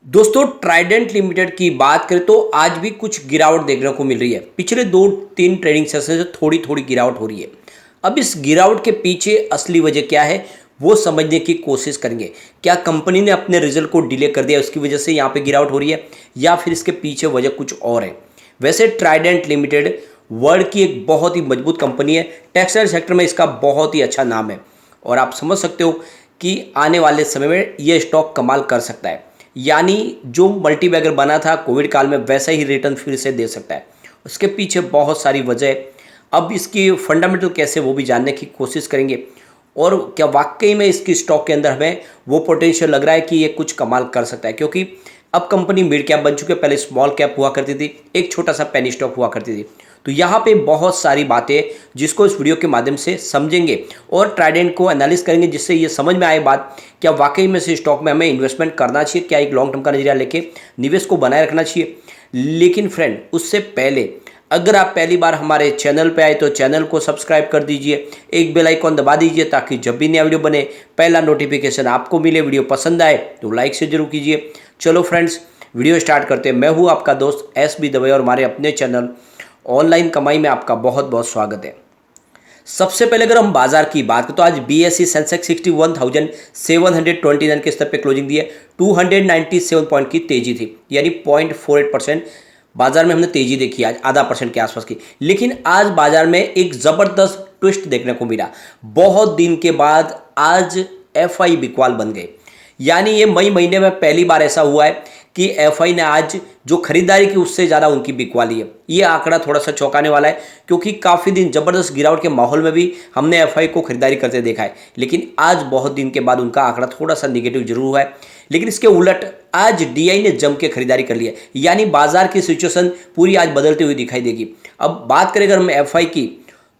दोस्तों Trident limited की बात करें तो आज भी कुछ गिरावट देखने को मिल रही है। पिछले 2-3 ट्रेडिंग सेशन से थोड़ी थोड़ी गिरावट हो रही है। अब इस गिरावट के पीछे असली वजह क्या है वो समझने की कोशिश करेंगे। क्या कंपनी ने अपने रिजल्ट को डिले कर दिया, उसकी वजह से यहाँ पे गिरावट हो रही है, या फिर इसके पीछे वजह कुछ और है। वैसे ट्राइडेंट लिमिटेड वर्ल्ड की एक बहुत ही मजबूत कंपनी है। टेक्सटाइल सेक्टर में इसका बहुत ही अच्छा नाम है और आप समझ सकते हो कि आने वाले समय में ये स्टॉक कमाल कर सकता है। यानी जो मल्टीबैगर बना था कोविड काल में वैसा ही रिटर्न फिर से दे सकता है। उसके पीछे बहुत सारी वजह है। अब इसकी फंडामेंटल कैसे वो भी जानने की कोशिश करेंगे और क्या वाकई में इसकी स्टॉक के अंदर हमें वो पोटेंशियल लग रहा है कि ये कुछ कमाल कर सकता है। क्योंकि अब कंपनी मिड कैप बन चुकी है, पहले स्मॉल कैप हुआ करती थी, एक छोटा सा पेनी स्टॉक हुआ करती थी। तो यहाँ पे बहुत सारी बातें जिसको इस वीडियो के माध्यम से समझेंगे और ट्राइडेंट को एनालिस करेंगे, जिससे ये समझ में आए बात क्या वाकई में से स्टॉक में हमें इन्वेस्टमेंट करना चाहिए, क्या एक लॉन्ग टर्म का नजरिया लेके निवेश को बनाए रखना चाहिए। लेकिन फ्रेंड उससे पहले अगर आप पहली बार हमारे चैनल पे आए तो चैनल को सब्सक्राइब कर दीजिए, एक बेल आइकॉन दबा दीजिए ताकि जब भी नया वीडियो बने पहला नोटिफिकेशन आपको मिले। वीडियो पसंद आए तो लाइक से जरूर कीजिए। चलो फ्रेंड्स वीडियो स्टार्ट करते हैं। मैं हूँ आपका दोस्त एस.बी. दवे और हमारे अपने चैनल ऑनलाइन कमाई में आपका बहुत बहुत स्वागत है। सबसे पहले अगर हम बाजार की बात करें तो आज बीएसई सेंसेक्स 61,729 के स्तर पे क्लोजिंग दी है। 297 पॉइंट की तेजी थी, यानी 0.48% बाजार में हमने तेजी देखी आज, आधा परसेंट के आसपास की। लेकिन आज बाजार में एक जबरदस्त ट्विस्ट देखने को मिला। बहुत दिन के बाद आज एफआई बिकवाल बन गए। यानी ये मई महीने में पहली बार ऐसा हुआ है कि एफआई ने आज जो खरीदारी की उससे ज़्यादा उनकी बिकवाली है। ये आंकड़ा थोड़ा सा चौंकाने वाला है क्योंकि काफ़ी दिन ज़बरदस्त गिरावट के माहौल में भी हमने एफआई को खरीदारी करते देखा है, लेकिन आज बहुत दिन के बाद उनका आंकड़ा थोड़ा सा निगेटिव जरूर हुआ है। लेकिन इसके उलट आज डीआई ने जम के खरीदारी कर ली है, यानी बाजार की सिचुएशन पूरी आज बदलती हुई दिखाई देगी। अब बात करें अगर हम एफआई की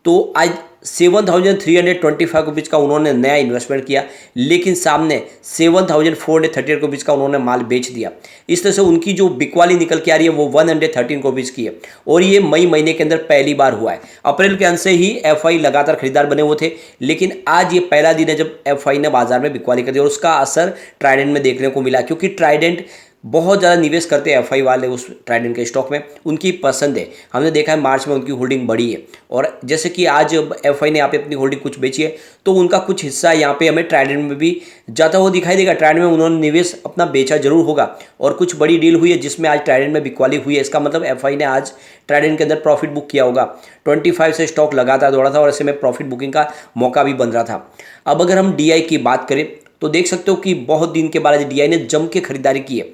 तो आज 7,325 रुपीज़ का उन्होंने नया इन्वेस्टमेंट किया, लेकिन सामने 7,438 रुपीज़ का उन्होंने माल बेच दिया। इस तरह से उनकी जो बिकवाली निकल के आ रही है वो 113 रुपीज़ की है और ये मई महीने के अंदर पहली बार हुआ है। अप्रैल के अंत से ही एफआई लगातार खरीदार बने हुए थे, लेकिन आज ये पहला दिन है जब एफआई ने बाजार में बिकवाली कर दी और उसका असर ट्राइडेंट में देखने को मिला। क्योंकि ट्राइडेंट बहुत ज़्यादा निवेश करते हैं एफआई वाले उस ट्राइडेंट के स्टॉक में, उनकी पसंद है। हमने देखा है मार्च में उनकी होल्डिंग बढ़ी है और जैसे कि आज एफआई ने यहाँ पे अपनी होल्डिंग कुछ बेची है तो उनका कुछ हिस्सा यहाँ पे हमें ट्राइडेंट में भी जाता हुआ दिखाई देगा। ट्राइडेंट में उन्होंने निवेश अपना बेचा जरूर होगा और कुछ बड़ी डील हुई है जिसमें आज ट्राइडेंट में बिकवाली हुई है। इसका मतलब एफआई ने आज ट्राइडेंट के अंदर प्रॉफिट बुक किया होगा। 25 से स्टॉक लगातार दौड़ा था और ऐसे में प्रॉफिट बुकिंग का मौका भी बन रहा था। अब अगर हम डीआई की बात करें तो देख सकते हो कि बहुत दिन के बाद आज डीआई ने जम के खरीदारी की है।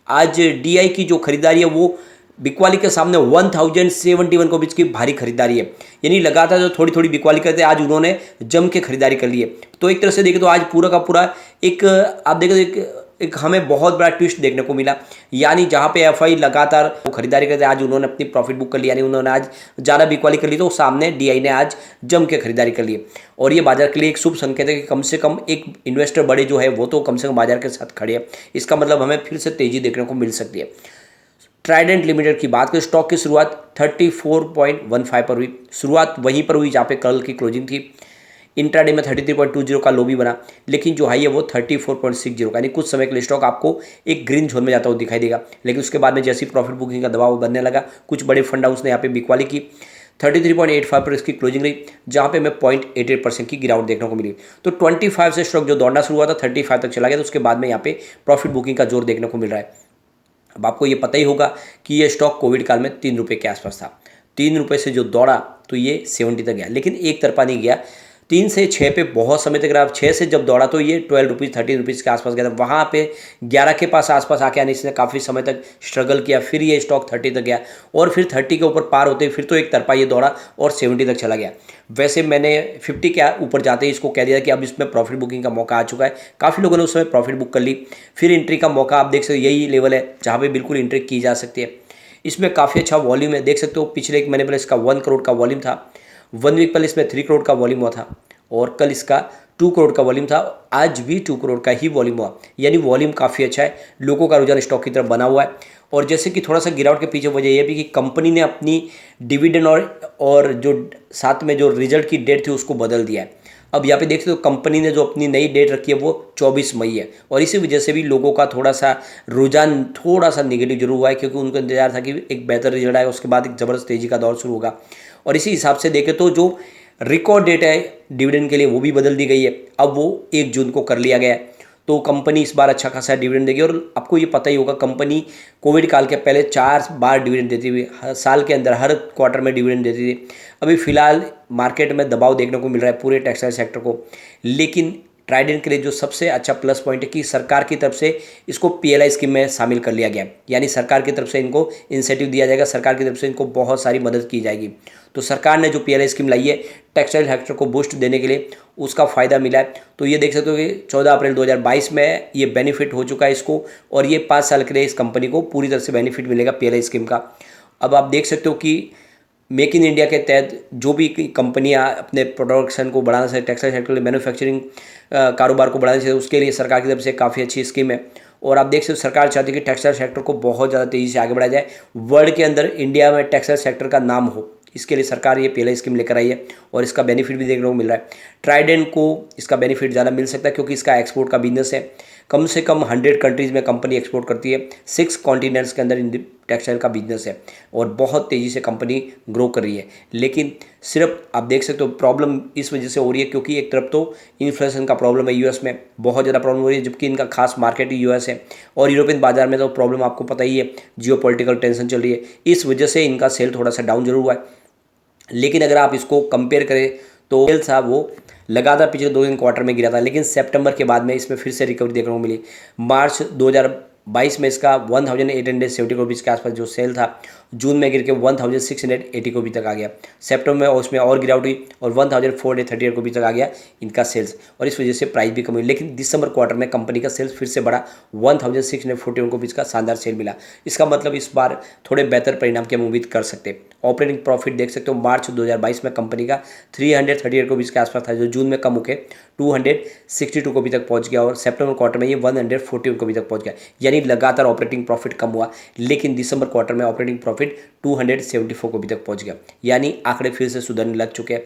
आज डीआई की जो खरीदारी है वो बिकवाली के सामने 1071 को बीच की भारी खरीदारी है। यानी लगातार जो थोड़ी थोड़ी बिकवाली करते हैं आज उन्होंने जम के खरीदारी कर ली है। तो एक तरह से देखें तो आज पूरा का पूरा एक आप देखें एक हमें बहुत बड़ा ट्विस्ट देखने को मिला। यानी जहाँ पे एफआई लगातार खरीदारी करते आज उन्होंने अपनी प्रॉफिट बुक कर लिया, यानी उन्होंने आज ज़्यादा बिकवाली कर ली तो सामने डीआई ने आज जम के खरीदारी कर ली और ये बाजार के लिए एक शुभ संकेत है कि कम से कम एक इन्वेस्टर बड़े जो है वो तो कम से कम बाजार के साथ खड़े हैं। इसका मतलब हमें फिर से तेजी देखने को मिल सकती है। ट्राइडेंट लिमिटेड की बात करें, स्टॉक की शुरुआत 34.15 पर हुई। शुरुआत वहीं पर हुई जहाँ पे कल की क्लोजिंग थी। इंट्राडे में 33.20 का लो भी बना, लेकिन जो हाई है वो 34.60 का, यानी कुछ समय के लिए स्टॉक आपको एक ग्रीन जोन में जाता हुआ दिखाई देगा। लेकिन उसके बाद में जैसी प्रॉफिट बुकिंग का दबाव बनने लगा, कुछ बड़े फंड हाउस ने यहाँ पे बिकवाली की। 33.85 पर इसकी क्लोजिंग रही, जहाँ पे हमें 0.88% की गिरावट देखने को मिली। तो 25 से स्टॉक जो दौड़ना शुरू हुआ था 35 तक चला गया, तो उसके बाद में यहाँ पे प्रॉफिट बुकिंग का जोर देखने को मिल रहा है। अब आपको ये पता ही होगा कि ये स्टॉक कोविड काल में 3 रुपये के आसपास था। 3 रुपये से जो दौड़ा तो ये 70 तक गया, लेकिन एक तरफा नहीं गया। 3 से 6 पे बहुत समय तक रहा। 6 से जब दौड़ा तो ये 12 रुपीज़ 13 रुपीज़ के आसपास गया था। वहाँ पे 11 के पास आसपास आके आने इसने काफ़ी समय तक स्ट्रगल किया, फिर ये स्टॉक 30 तक गया और फिर 30 के ऊपर पार होते फिर तो एक तरफा ये दौड़ा और 70 तक चला गया। वैसे मैंने 50 के ऊपर जाते ही इसको कह दिया कि अब इसमें प्रॉफिट बुकिंग का मौका आ चुका है। काफ़ी लोगों ने उस समय प्रॉफिट बुक कर ली। फिर एंट्री का मौका आप देख सकते हो, यही लेवल है जहाँ पर बिल्कुल एंट्री की जा सकती है। इसमें काफ़ी अच्छा वॉल्यूम है, देख सकते हो पिछले एक महीने पहले इसका 1 करोड़ का वॉल्यूम था। 1 वीक पहले इसमें 3 करोड़ का वॉल्यूम हुआ था और कल इसका 2 करोड़ का वॉल्यूम था। आज भी 2 करोड़ का ही वॉल्यूम हुआ, यानी वॉल्यूम काफ़ी अच्छा है। लोगों का रुझान स्टॉक की तरफ बना हुआ है। और जैसे कि थोड़ा सा गिरावट के पीछे वजह यह भी कि कंपनी ने अपनी डिविडेंड और जो साथ में जो रिजल्ट की डेट थी उसको बदल दिया है। अब यहाँ पे देखते हो कंपनी ने जो अपनी नई डेट रखी है वो 24 मई है, और इसी वजह से भी लोगों का थोड़ा सा रुझान थोड़ा सा निगेटिव जरूर हुआ है, क्योंकि उनको इंतजार था कि एक बेहतर रिजल्ट आएगा, उसके बाद एक ज़बरदस्त तेज़ी का दौर शुरू होगा। और इसी हिसाब से देखें तो जो रिकॉर्ड डेट है डिविडेंड के लिए वो भी बदल दी गई है, अब वो 1 जून को कर लिया गया है। तो कंपनी इस बार अच्छा खासा डिविडेंड देगी, और आपको ये पता ही होगा कंपनी कोविड काल के पहले 4 बार डिविडेंड देती हुई साल के अंदर हर क्वार्टर में डिविडेंड देती थी। अभी फिलहाल मार्केट में दबाव देखने को मिल रहा है पूरे टेक्सटाइल सेक्टर को, लेकिन ट्राइडेंट के लिए जो सबसे अच्छा प्लस पॉइंट है कि सरकार की तरफ से इसको पीएलआई स्कीम में शामिल कर लिया गया है, यानी सरकार की तरफ से इनको इंसेंटिव दिया जाएगा, सरकार की तरफ से इनको बहुत सारी मदद की जाएगी। तो सरकार ने जो पीएलआई स्कीम लाई है टेक्सटाइल सेक्टर को बूस्ट देने के लिए, उसका फ़ायदा मिला है। तो ये देख सकते हो कि 14 अप्रैल 2022 में ये बेनिफिट हो चुका है इसको, और ये 5 साल के लिए इस कंपनी को पूरी तरह से बेनिफिट मिलेगा पीएलआई स्कीम का। अब आप देख सकते हो कि मेक इन इंडिया के तहत जो भी कंपनियां अपने प्रोडक्शन को बढ़ाना चाहिए, टेक्सटाइल सेक्टर में मैन्युफैक्चरिंग कारोबार को बढ़ाना चाहिए, उसके लिए सरकार की तरफ से काफ़ी अच्छी स्कीम है। और आप देख सकते हो सरकार चाहती है कि टेक्सटाइल सेक्टर को बहुत ज़्यादा तेज़ी से आगे बढ़ाया जाए, वर्ल्ड के अंदर इंडिया में टेक्सटाइल सेक्टर का नाम हो, इसके लिए सरकार ये पीएलआई स्कीम लेकर आई है, और इसका बेनिफिट भी देखने को मिल रहा है। ट्राइडेंट को इसका बेनिफिट ज़्यादा मिल सकता है, क्योंकि इसका एक्सपोर्ट का बिजनेस है, कम से कम 100 कंट्रीज़ में कंपनी एक्सपोर्ट करती है, 6 कॉन्टिनेंट्स के अंदर टेक्सटाइल का बिजनेस है, और बहुत तेज़ी से कंपनी ग्रो कर रही है। लेकिन सिर्फ आप देख सकते हो प्रॉब्लम इस वजह से हो रही है, क्योंकि एक तरफ तो इन्फ्लेशन का प्रॉब्लम है, यूएस में बहुत ज़्यादा प्रॉब्लम हो रही है, जबकि इनका खास मार्केट ही यूएस है, और यूरोपियन बाजार में तो प्रॉब्लम आपको पता ही है, जियोपॉलिटिकल टेंशन चल रही है, इस वजह से इनका सेल थोड़ा सा डाउन जरूर हुआ है। लेकिन अगर आप इसको कंपेयर करें तो सेल था वो लगातार पिछले 2-3 क्वार्टर में गिरा था, लेकिन सितंबर के बाद में इसमें फिर से रिकवरी देखने को मिली। मार्च 2022 में इसका 1870 रुपीज़ के आसपास जो सेल था, जून में गिर के 1680 रुपये तक आ गया। सितंबर में उसमें और गिरावट हुई और 1438 रुपये तक आ गया इनका सेल्स, और इस वजह से प्राइस भी कम हुई। लेकिन दिसंबर क्वार्टर में कंपनी का सेल्स फिर से बढ़ा, 1641 रुपीज़ का शानदार सेल मिला। इसका मतलब इस बार थोड़े बेहतर परिणाम की हम उम्मीद कर सकते हैं। ऑपरेटिंग प्रॉफिट देख सकते हो मार्च 2022 में कंपनी का 338 रुपीज़ के आसपास था, जो जून में कम होकर 262 रुपये तक पहुंच गया, और सितंबर क्वार्टर में ये 140 रुपये तक पहुंच गया। यानी लगातार ऑपरेटिंग प्रॉफिट कम हुआ, लेकिन दिसंबर क्वार्टर में ऑपरेटिंग प्रॉफिट 274 रुपये तक पहुंच गया, यानी आंकड़े फिर से सुधरने लग चुके हैं।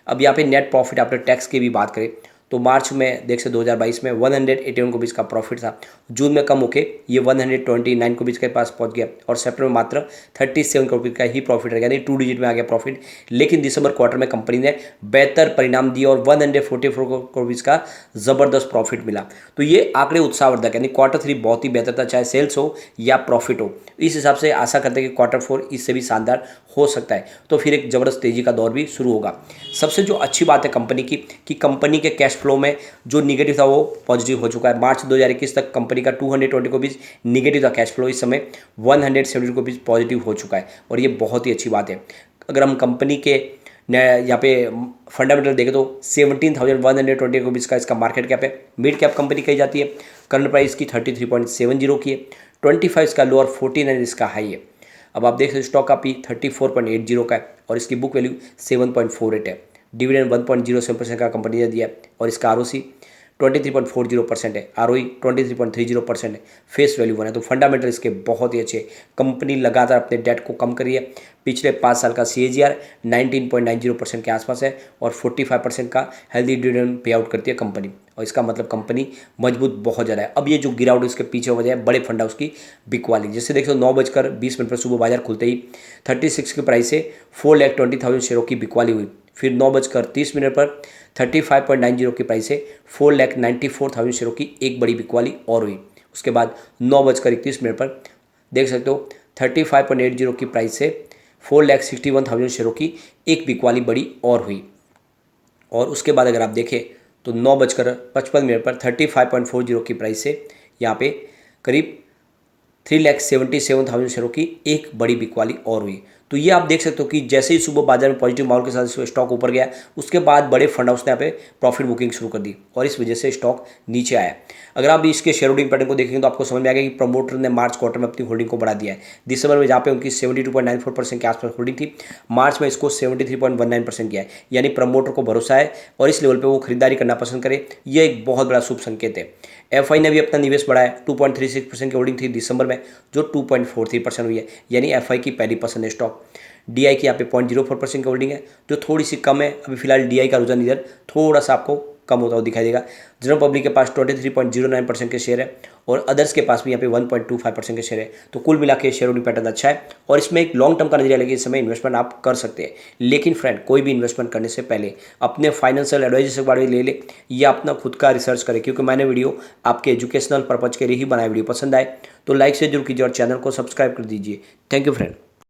अब यहाँ पे नेट प्रॉफिट आफ्टर टैक्स की भी बात करें तो मार्च में देख सकते 2022 में 181 रुपीज़ का प्रॉफिट था, जून में कम होके ये 129 रुपीज़ के पास पहुंच गया, और सितंबर में मात्र 37 रुपीज़ का ही प्रॉफिट है, यानी 2 डिजिट में आ गया प्रॉफिट। लेकिन दिसंबर क्वार्टर में कंपनी ने बेहतर परिणाम दिए और 144 रुपीज़ का ज़बरदस्त प्रॉफिट मिला। तो ये आंकड़े उत्साहवर्धक, यानी Q3 बहुत ही बेहतर था, चाहे सेल्स हो या प्रॉफिट हो। इस हिसाब से आशा करते हैं कि Q4 इससे भी शानदार हो सकता है, तो फिर एक ज़बरदस्त तेज़ी का दौर भी शुरू होगा। सबसे जो अच्छी बात है कंपनी की कि कंपनी के कैश फ्लो में जो निगेटिव था वो पॉजिटिव हो चुका है। मार्च 2021 तक कंपनी का 220 रुपीज़ निगेटिव था कैश फ्लो, इस समय 170 रुपीज़ पॉजिटिव हो चुका है, और ये बहुत ही अच्छी बात है। अगर हम कंपनी के यहाँ पे फंडामेंटल देखें तो 17,120 रुपीज़ का इसका मार्केट कैप है, मिड कैप कंपनी कही जाती है, करंट प्राइस की 33.70 की है, 25 इसका लो और 49 इसका हाई है। अब आप देख सकते स्टॉक का पी 34.80 का है, और इसकी बुक वैल्यू 7.48 है। डिविडेंड 1.07% का कंपनी ने दिया है, और इसका आरओसी 23.40% है, आरओई 23.30% है, फेस वैल्यू 1 है। तो फंडामेंटल इसके बहुत ही अच्छे। कंपनी लगातार अपने डेट को कम करी है, पिछले 5 साल का CAGR 19.90% के आसपास है, और 45% का हेल्दी डिविडेंड पे आउट करती है कंपनी, और इसका मतलब कंपनी मजबूत बहुत ज़्यादा है। अब ये जो गिरावट इसके पीछे वजह है बड़े फंडा उसकी बिकवाली, जैसे देखो 9:20 पर सुबह बाजार खुलते ही 36 के प्राइस से 4,20,000 शेयरों की बिकवाली हुई, फिर 9:30 पर 35.90 की प्राइस से 4,94,000 शेयरों की एक बड़ी बिकवाली और हुई। उसके बाद 9:31 पर देख सकते हो 35.80 की प्राइस से 4,61,000 शेयरों की एक बिकवाली बड़ी और हुई, और उसके बाद अगर आप देखें तो 9:55 पर 35.40 की प्राइस से यहाँ पे करीब 3,77,000 शेयरों की एक बड़ी बिकवाली और हुई। तो ये आप देख सकते हो कि जैसे ही सुबह बाजार में पॉजिटिव माहौल के साथ स्टॉक ऊपर गया, उसके बाद बड़े फंड हाउस ने यहाँ पे प्रॉफिट बुकिंग शुरू कर दी, और इस वजह से स्टॉक नीचे आया। अगर आप इसके शेयर होल्डिंग पैटर्न को देखेंगे तो आपको समझ में आएगा कि प्रमोटर ने मार्च क्वार्टर में अपनी होल्डिंग को बढ़ा दिया है। दिसंबर में जहाँ पे उनकी 72.94% के आसपास होल्डिंग थी, मार्च में इसको 73.19% किया है, यानी प्रमोटर को भरोसा है और इस लेवल पर वो खरीदारी करना पसंद करे, यह एक बहुत बड़ा शुभ संकेत है। FI ने भी अपना निवेश बढ़ाया, 2.36% की होल्डिंग थी दिसंबर में, जो 2.43% हुई है, यानी FI की पहली पसंद है स्टॉक। DI की यहाँ पे 0.04% की होल्डिंग है, जो थोड़ी सी कम है। अभी फिलहाल DI का रुझान इधर थोड़ा सा आपको कम होता हुआ दिखाई देगा। जनरल पब्लिक के पास 23.09% के शेयर है और अदर्स के पास भी यहाँ पे 1.25% के शेयर है। तो कुल मिला के शेयर होल्डिंग पैटर्न अच्छा है और इसमें एक लॉन्ग टर्म का नजरिया लेके इस समय इन्वेस्टमेंट आप कर सकते हैं। लेकिन फ्रेंड, कोई भी इन्वेस्टमेंट करने से पहले अपने फाइनेंशियल एडवाइजर से बारे में ले ले या अपना खुद का रिसर्च करें, क्योंकि मैंने वीडियो आपके एजुकेशनल पर्पज के लिए ही बनाया। वीडियो पसंद आए तो लाइक से जरूर कीजिए और चैनल को सब्सक्राइब कर दीजिए। Thank you friend.